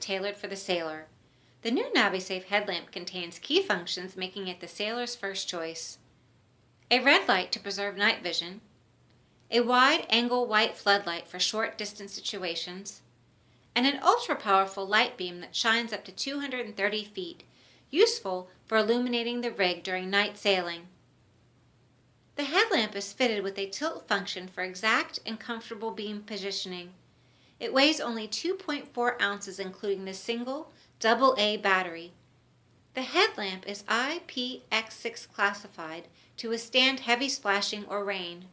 tailored for the sailor. The new Navisafe headlamp contains key functions, making it the sailor's first choice. A red light to preserve night vision, a wide-angle white floodlight for short-distance situations, and an ultra-powerful light beam that shines up to 230 feet, useful for illuminating the rig during night sailing. The headlamp is fitted with a tilt function for exact and comfortable beam positioning. It weighs only 2.4 ounces, including the single AA battery. The headlamp is IPX6 classified to withstand heavy splashing or rain.